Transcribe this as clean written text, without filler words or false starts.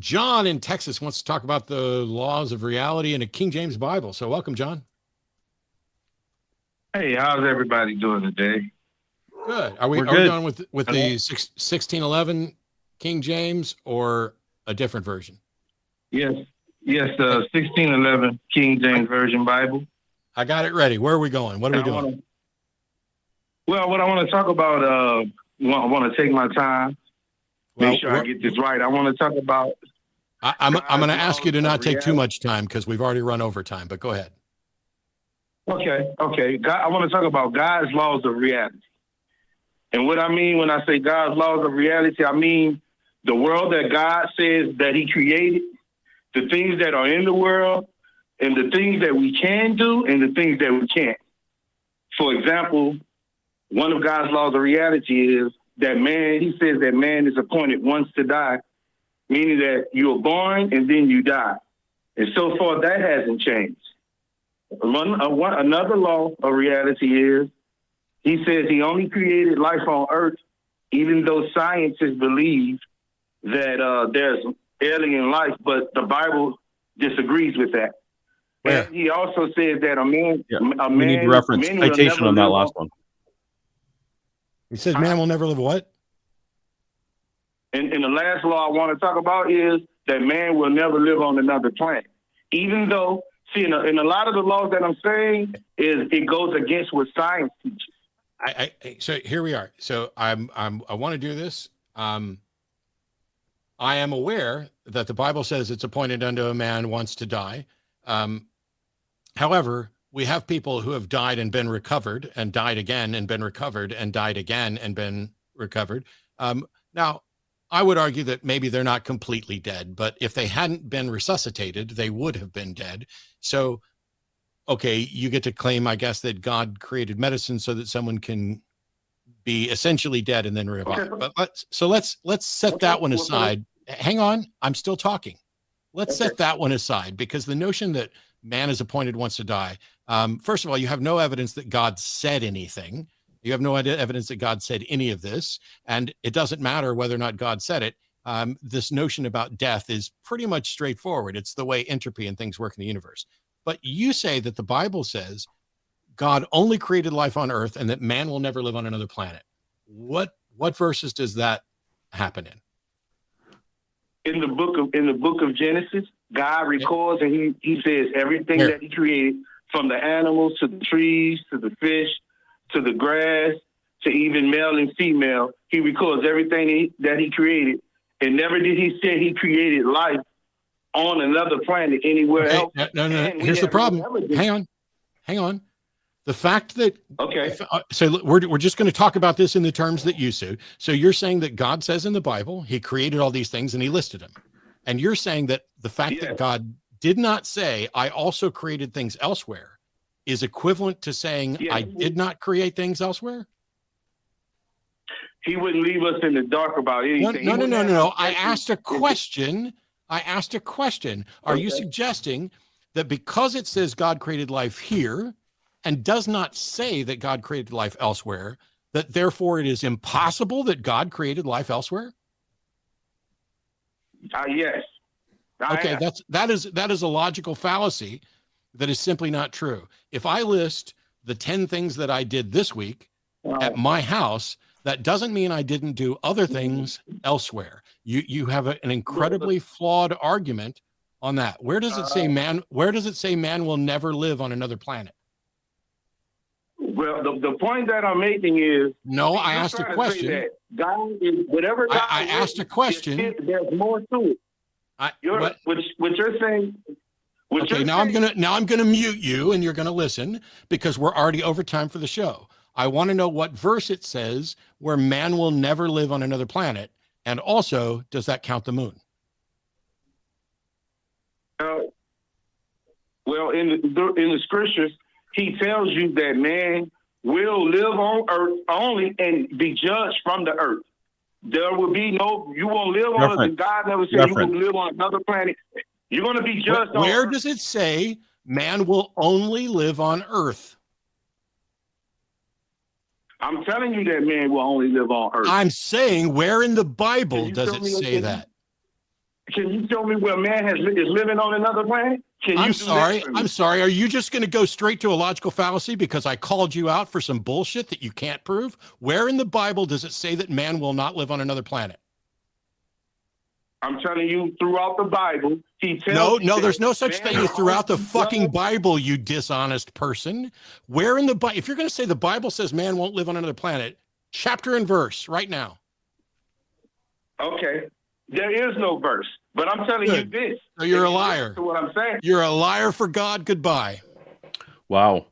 John in Texas wants to talk about the laws of reality in a King James Bible. So welcome, John. Hey, how's everybody doing today? Good. Are we going with the 1611 King James or a different version? Yes, 1611 King James Version Bible. I got it ready. Where are we going? What are we doing? What I want to talk about, I want to take my time, make sure I get this right. I want to talk about... I'm going to ask you to not take too much time because we've already run over time, but go ahead. Okay. I want to talk about God's laws of reality. And what I mean when I say God's laws of reality, I mean the world that God says that he created, the things that are in the world, and the things that we can do and the things that we can't. For example, one of God's laws of reality is that he says that man is appointed once to die, meaning that you are born and then you die. And so far, that hasn't changed. Another law of reality is he says he only created life on earth, even though scientists believe that there's alien life, but the Bible disagrees with that. Yeah. And he also says that we need to reference citation on that last one. He says man will never live what? And the last law I want to talk about is that man will never live on another planet. Even though, in a lot of the laws that I'm saying, it goes against what science teaches. So here we are. So I want to do this. I am aware that the Bible says it's appointed unto a man once to die. However, we have people who have died and been recovered and died again and been recovered and died again and been recovered. Now, I would argue that maybe they're not completely dead, but if they hadn't been resuscitated, they would have been dead. So, okay, you get to claim, I guess, that God created medicine so that someone can be essentially dead and then revive. Okay. But let's set that one aside. Hang on, I'm still talking. Let's set that one aside, because the notion that man is appointed once to die. First of all, you have no evidence that God said anything. You have no evidence that God said any of this, and it doesn't matter whether or not God said it. This notion about death is pretty much straightforward. It's the way entropy and things work in the universe. But you say that the Bible says God only created life on earth and that man will never live on another planet. What verses does that happen in? In the book of Genesis, God records and he says everything that he created, from the animals to the trees to the fish to the grass to even male and female. He records everything that he created, and never did he say he created life on another planet anywhere else. No. Here's the problem. Hang on. The fact that so we're just going to talk about this in the terms that you say. So you're saying that God says in the Bible he created all these things and he listed them, and you're saying that the fact that God did not say I also created things elsewhere is equivalent to saying I did not create things elsewhere? He wouldn't leave us in the dark about anything. No. I asked a question. Are you suggesting that because it says God created life here and does not say that God created life elsewhere, that therefore it is impossible that God created life elsewhere? Yes. Okay, that is a logical fallacy that is simply not true. If I list the 10 things that I did this week at my house, that doesn't mean I didn't do other things elsewhere. You have an incredibly flawed argument on that. Where does it say man will never live on another planet? Well, the point that I'm making is I asked a question. God is whatever God I asked a question. There's more to it. What you're saying. Now I'm gonna mute you, and you're gonna listen because we're already over time for the show. I want to know what verse it says where man will never live on another planet, and also does that count the moon? Well, in the scriptures, he tells you that man will live on earth only and be judged from the earth. There will be you won't live on earth. God never said you will live on another planet. You're going to be judged on earth. Where does it say man will only live on earth? I'm telling you that man will only live on earth. I'm saying, where in the Bible does it say that? Can you show me where man is living on another planet? Can you I'm do sorry. that for me? I'm sorry. Are you just going to go straight to a logical fallacy because I called you out for some bullshit that you can't prove? Where in the Bible does it say that man will not live on another planet? I'm telling you, throughout the Bible, he tells No, there's no such thing as throughout the fucking Bible, you dishonest person. Where in the Bible, if you're going to say the Bible says man won't live on another planet, chapter and verse right now. Okay. There is no verse, but I'm telling you this. So you're a liar. To what I'm saying. You're a liar for God. Goodbye. Wow.